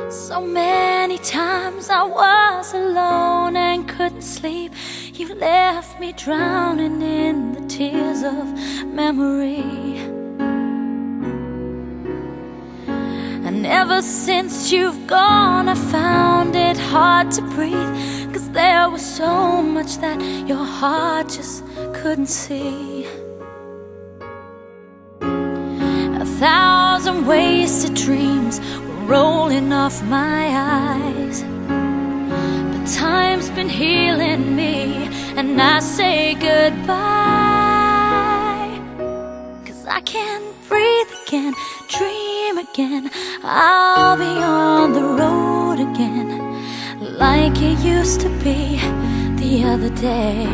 So many times I was alone and couldn't sleep. You left me drowning in the tears of memory. And ever since you've gone, I found it hard to breathe, 'cause there was so much that your heart just couldn't see. A thousand wasted dreams were rolling off my eyes, but time's been healing me, and I say goodbye. 'Cause I can breathe again, dream again. I'll be on the road again, like it used to be the other day.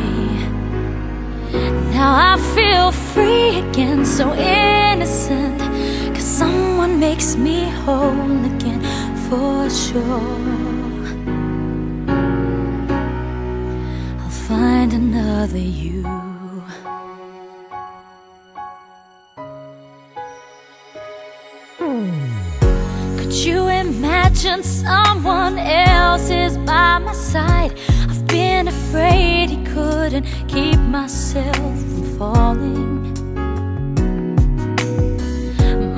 Now I feel free again, so innocent, 'cause someone makes me whole again, for sure. I'll find another you. Could you imagine someone else is by my side? I've been afraid he couldn't keep myself from falling.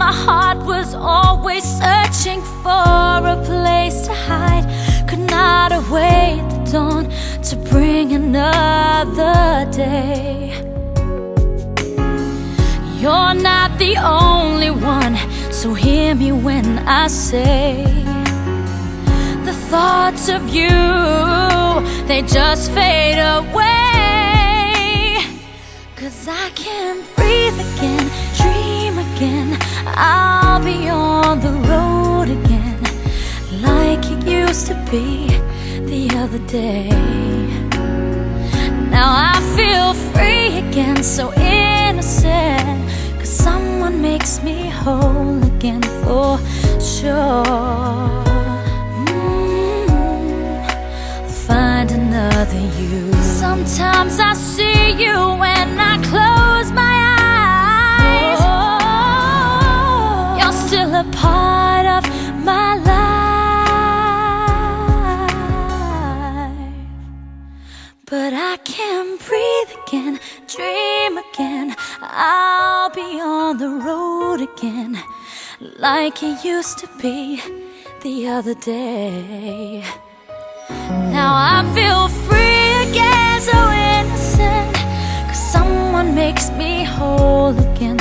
My heart was always searching for a place to hide, could not await the dawn to bring another day. You're not the only one, so hear me when I say the thoughts of you, they just fade away. 'Cause I can breathe again, dream again. I'll be on the road again, like it used to be the other day. Now I feel free again, so innocent, 'cause someone makes me whole again, for sure. Find another you. Sometimes I see you when I close my eyes. You're still a part of my life, but I can breathe again, dream again. I'll be on the road again, like it used to be the other day. Now I feel free again, so innocent, 'cause someone makes me whole again,